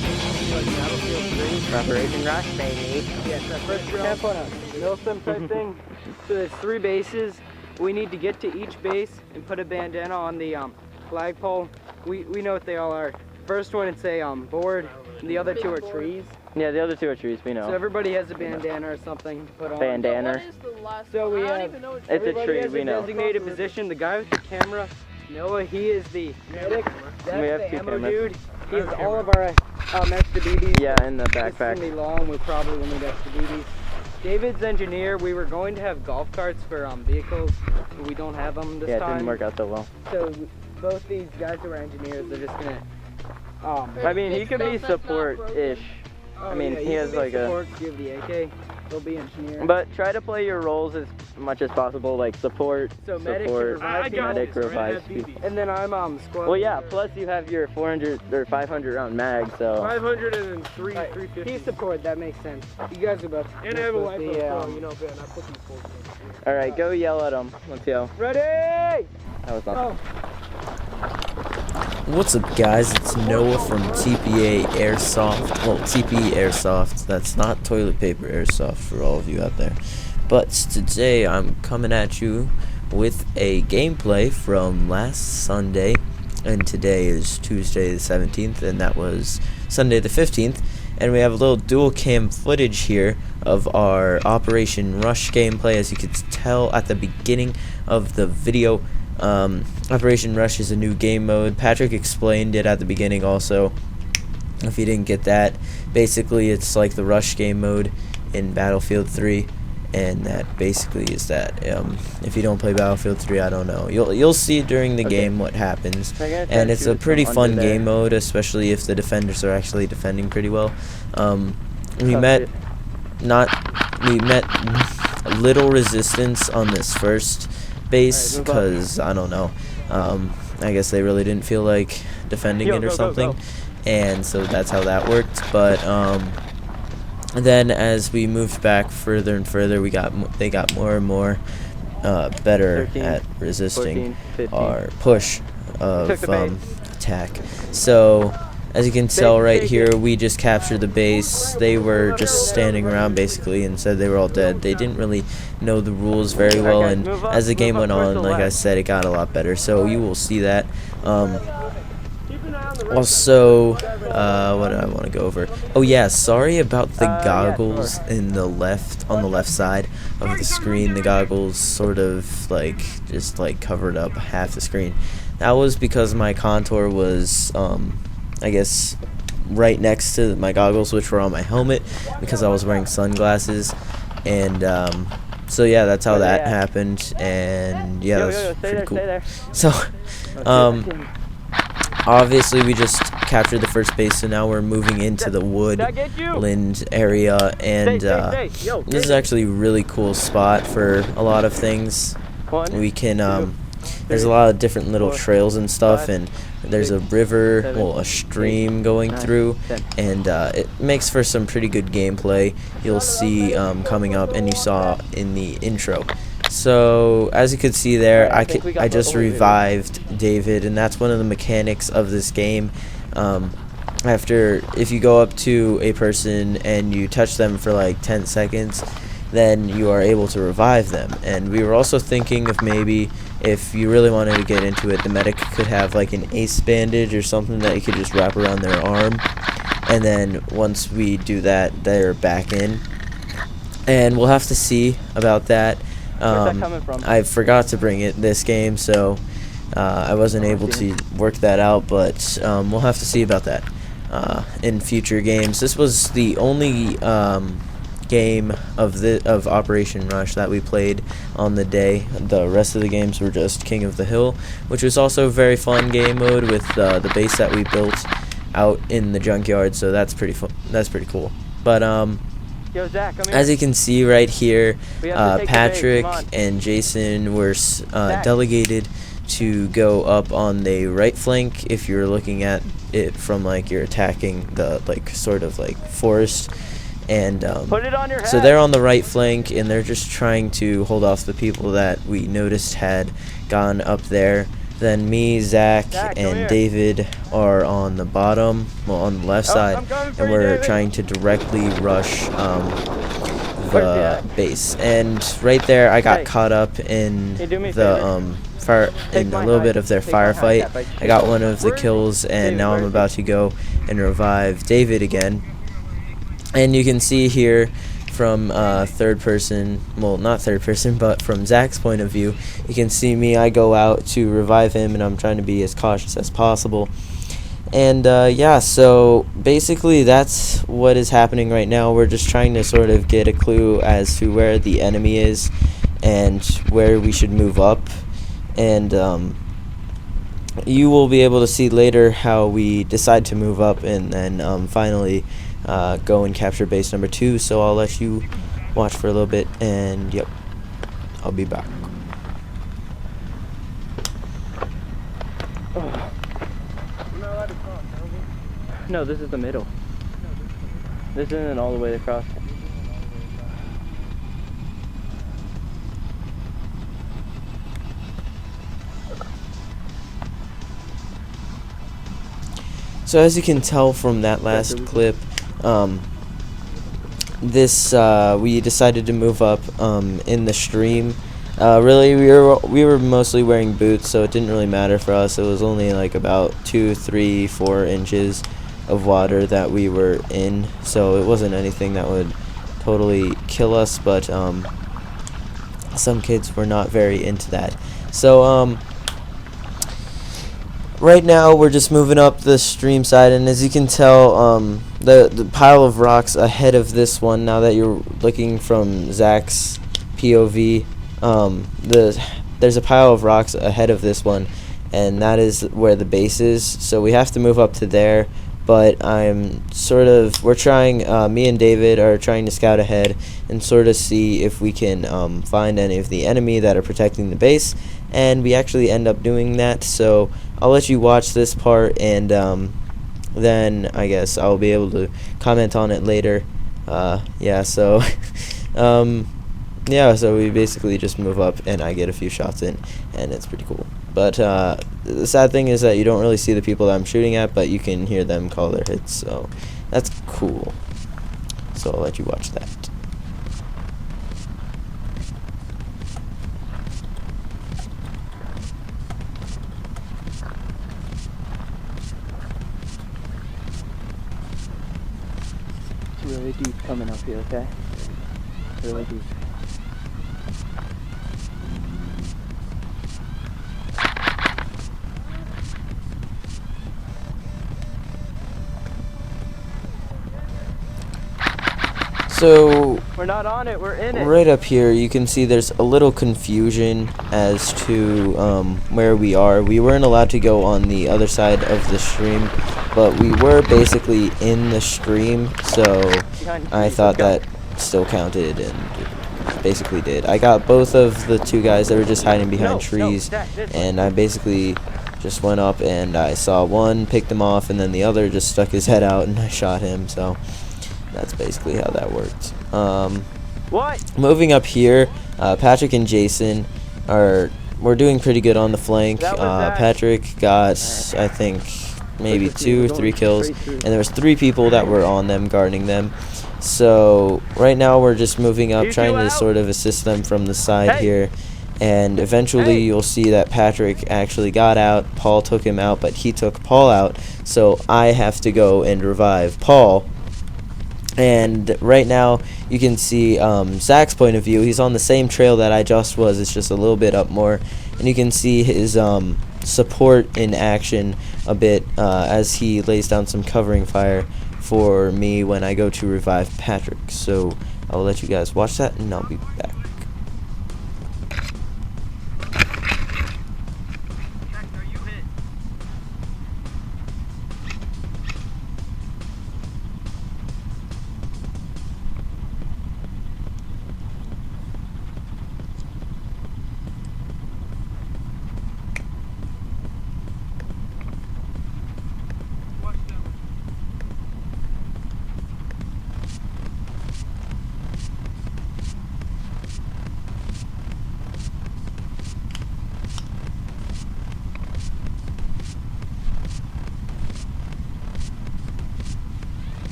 like Battlefield 3. Operation Rush, baby. Yes, our first camp on a milsim type thing. So there's 3 bases. We need to get to each base and put a bandana on the flagpole. We know what they all are. First one, it's a board, and the other 2 are trees. Yeah, the other 2 are trees, we know. So everybody has a bandana or something to put on. Bandana. What is the last So we one? I have, don't even know. It's a tree, has we a know. designated position. The guy with the camera, Noah, he is the medic. That's We have the 2 ammo cameras. dude. He has all of our extra BBs. Yeah, in the This is backpack. gonna be long. We probably will need extra BBs. David's engineer. We were going to have golf carts for vehicles, but we don't have them this Yeah, it time. didn't work out so well. So both these guys who are engineers, they're just gonna. I mean, he could be support-ish. I mean, he has like a... support, give the AK. They'll be engineer. But try to play your roles as much as possible, like support, So medic support, and revive people. medic, revive people. And then I'm squad. Well, yeah, leader. plus you have your 400 or 500 round mag, so... 503, Right, 350. He's support, that makes sense. You guys are about to. And I have a life the, so, you know, Ben, I put these folks in. Alright, go yell at him. Let's go. Ready? That was awesome. What's up, guys? It's Noah from TPA Airsoft. Well, TPA Airsoft. That's not toilet paper airsoft for all of you out there. But today I'm coming at you with a gameplay from last Sunday. And today is Tuesday the 17th, and that was Sunday the 15th. And we have a little dual cam footage here of our Operation Rush gameplay. As you could tell at the beginning of the video, Operation Rush is a new game mode. Patrick explained it at the beginning also, if you didn't get that. Basically, it's like the Rush game mode in Battlefield 3, and that basically is that. If you don't play Battlefield 3, I don't know. You'll see during the game what happens, and it's a pretty fun game mode, especially if the defenders are actually defending pretty well. We met little resistance on this first base because I don't know. I guess they really didn't feel like defending it or something, and so that's how that worked. But then as we moved back further and further, they got more and more better 13, at resisting 14, 15. our push of Took the bait. attack. So as you can tell right here, we just captured the base. They were just standing around basically and said they were all dead. They didn't really know the rules very well, and as the game went on, like I said, it got a lot better. So you will see that. Also, what do I want to go over? Oh yeah, sorry about the goggles on the left side of the screen. The goggles sort of just covered up half the screen. That was because my contour was I guess right next to my goggles, which were on my helmet, because I was wearing sunglasses. And so yeah, that's how that happened. And yeah, that's pretty cool. So obviously we just captured the first base, so now we're moving into the woodland area, and this is actually a really cool spot for a lot of things. We can there's a lot of different little trails and stuff, and there's a river, well, a stream going through, and it makes for some pretty good gameplay. You'll see coming up, and you saw in the intro. So as you could see there, I just revived David, and that's one of the mechanics of this game. If you go up to a person and you touch them for like 10 seconds, then you are able to revive them. And we were also thinking of maybe, if you really wanted to get into it, the medic could have like an ace bandage or something that you could just wrap around their arm, and then once we do that, they're back in. And we'll have to see about that. Where's that coming from? I forgot to bring it this game, so I wasn't able to work that out, but we'll have to see about that in future games. This was the only game of Operation Rush that we played on the day. The rest of the games were just King of the Hill, which was also a very fun game mode with the base that we built out in the junkyard, so that's pretty fun. That's pretty cool. But Yo, Zach, come here. as you can see right here, We have to take the bait, Patrick come on. and Jason were delegated to go up on the right flank. If you're looking at it from like you're attacking the sort of forest, and Put it on your head. so they're on the right flank, and they're just trying to hold off the people that we noticed had gone up there. Then me, Zach, Zach, come and here. David are on the bottom, well, on the left side, I'm coming for and you, we're David. trying to directly rush Where's the he base. And right there, I got Hey. caught up in Hey, do me a the favor. fire, Take in a my little high- bit of their take my high firefight. cap. I got one of the Where is he? kills, and David, now where I'm is about to go and revive David again. And you can see here from third person, well, not third person, but from Zach's point of view, you can see me. I go out to revive him, and I'm trying to be as cautious as possible. And yeah, so basically that's what is happening right now. We're just trying to sort of get a clue as to where the enemy is and where we should move up. And you will be able to see later how we decide to move up and then finally go and capture base number 2. So I'll let you watch for a little bit, and yep, I'll be back. No, this is the middle. This isn't all the way across. So as you can tell from that last clip, we decided to move up in the stream. Really, we were mostly wearing boots, so it didn't really matter for us. It was only like about 2, 3, 4 inches of water that we were in, so it wasn't anything that would totally kill us. But some kids were not very into that. So right now we're just moving up the stream side, and as you can tell, the pile of rocks ahead of this one, now that you're looking from Zach's POV, there's a pile of rocks ahead of this one, and that is where the base is. So we have to move up to there, but we're trying, me and David are trying to scout ahead and sort of see if we can find any of the enemy that are protecting the base, and we actually end up doing that. So I'll let you watch this part, and then I guess I'll be able to comment on it later. Yeah, so yeah, so we basically just move up and I get a few shots in, and it's pretty cool. But the sad thing is that you don't really see the people that I'm shooting at, but you can hear them call their hits, so that's cool. So I'll let you watch that. It's really deep coming up here, okay? Really deep. So We're not on it, we're in it. right up here you can see there's a little confusion as to where we are. We weren't allowed to go on the other side of the stream, but we were basically in the stream, so I thought that still counted, and it basically did. I got both of the 2 guys that were just hiding behind trees, and I basically just went up and I saw one, picked him off, and then the other just stuck his head out and I shot him. So that's basically how that worked. Moving up here, Patrick and Jason we're doing pretty good on the flank. Patrick got, I think, maybe 2 or 3 kills, and there was 3 people that were on them, guarding them. So right now we're just moving up, trying to sort of assist them from the side here. And eventually you'll see that Patrick actually got out. Paul took him out, but he took Paul out. So I have to go and revive Paul. And right now you can see Zach's point of view. He's on the same trail that I just was. It's just a little bit up more. And you can see his support in action a bit as he lays down some covering fire for me when I go to revive Patrick. So I'll let you guys watch that, and I'll be back.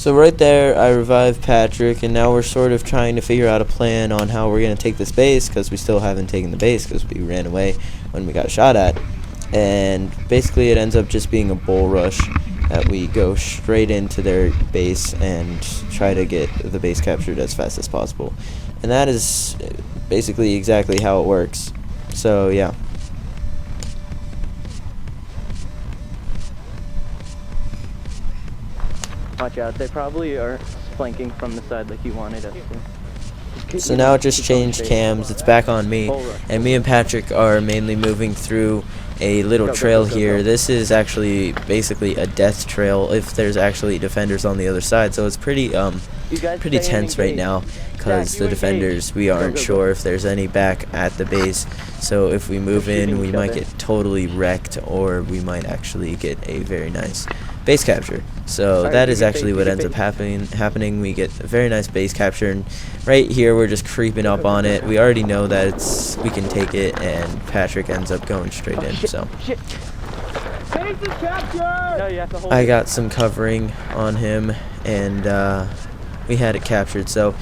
So right there, I revived Patrick, and now we're sort of trying to figure out a plan on how we're going to take this base, because we still haven't taken the base because we ran away when we got shot at. And basically it ends up just being a bull rush that we go straight into their base and try to get the base captured as fast as possible. And that is basically exactly how it works. So yeah. Watch out, they probably are flanking from the side like you wanted us to. So now it just changed cams, it's back on me, and me and Patrick are mainly moving through a little trail here. This is actually basically a death trail if there's actually defenders on the other side, so it's pretty tense right now, because the defenders, we aren't sure if there's any back at the base, so if we move in we might get totally wrecked, or we might actually get a very nice base capture. So that is actually what ends up happening. We get a very nice base capture, and right here we're just creeping up on it. We already know that we can take it, and Patrick ends up going straight in. So I got some covering on him, and we had it captured. So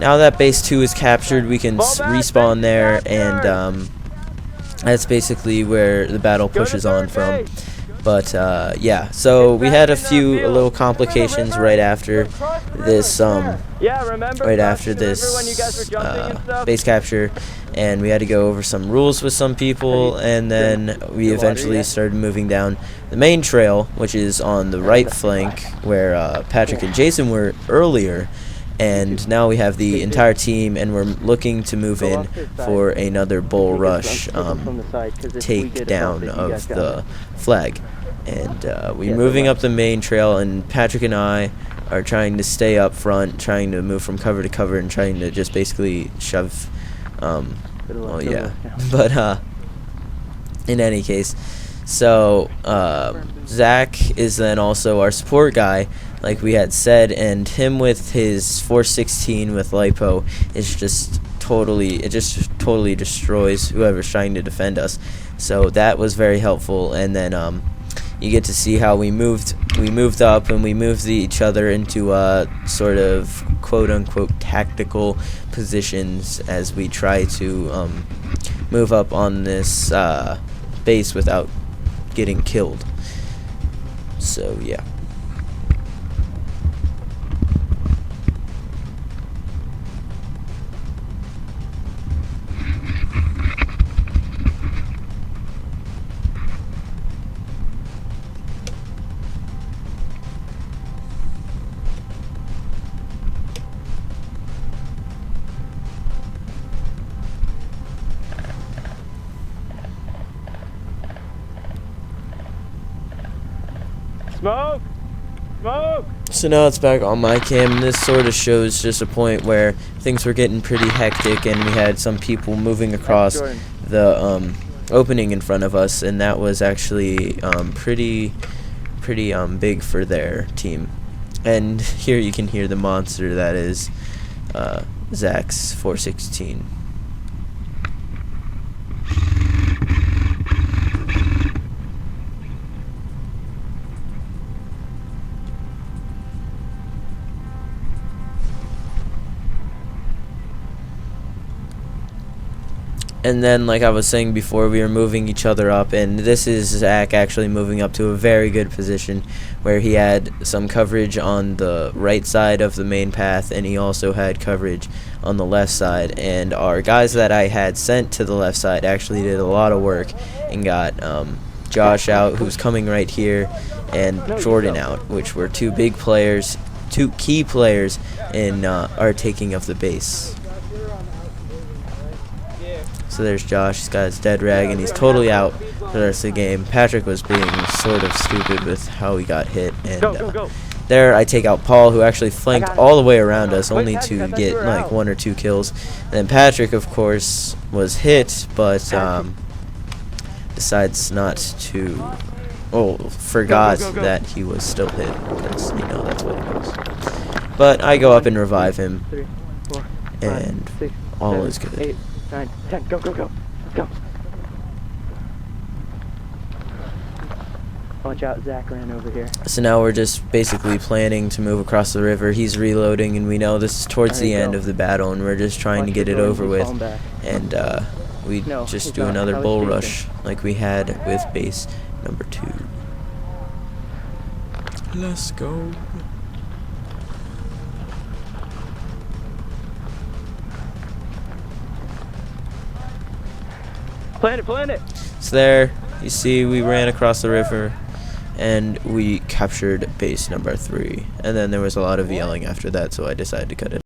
now that base 2 is captured, we can respawn there, and that's basically where the battle pushes on from. But yeah, so we had a little complications right after this base capture, and we had to go over some rules with some people, and then we eventually started moving down the main trail, which is on the right flank where Patrick and Jason were earlier. And now we have the entire team, and we're looking to move in for another bull rush take down of the flag. And we're moving up the main trail, and Patrick and I are trying to stay up front, trying to move from cover to cover, and trying to just basically shove. Well, yeah. But in any case, so Zach is then also our support guy, like we had said, and him with his 416 with lipo is just totally destroys whoever's trying to defend us. So that was very helpful. And then you get to see how we moved up, and we moved each other into sort of quote unquote tactical positions as we try to move up on this base without getting killed. So yeah. Smoke! Smoke! So now it's back on my cam, and this sort of shows just a point where things were getting pretty hectic, and we had some people moving across the opening in front of us, and that was actually pretty big for their team. And here you can hear the monster that is Zach's 416. And then, like I was saying before, we were moving each other up, and this is Zach actually moving up to a very good position where he had some coverage on the right side of the main path, and he also had coverage on the left side. And our guys that I had sent to the left side actually did a lot of work and got Josh out, who's coming right here, and Jordan out, which were two key players in our taking of the base. So there's Josh, he's got his dead rag, and he's totally out for the rest of the game. Patrick was being sort of stupid with how he got hit, and there I take out Paul, who actually flanked all the way around us, only to get like 1 or 2 kills. And then Patrick, of course, was hit, but decides not to, forgot that he was still hit, because, you know, that's what it was. But I go up and revive him, and all is good. 8, 9, 10, go, go, go, let's go. Watch out, Zach ran over here. So now we're just basically planning to move across the river. He's reloading, and we know this is towards Alright, the end go. of the battle, and we're just trying to Watch get your it going, over he's with. falling back. And we No, just he's do not. another I was bull chasing. rush like we had with base number 2. Let's go. Plant it! So there, you see, we ran across the river, and we captured base number 3. And then there was a lot of yelling after that, so I decided to cut it.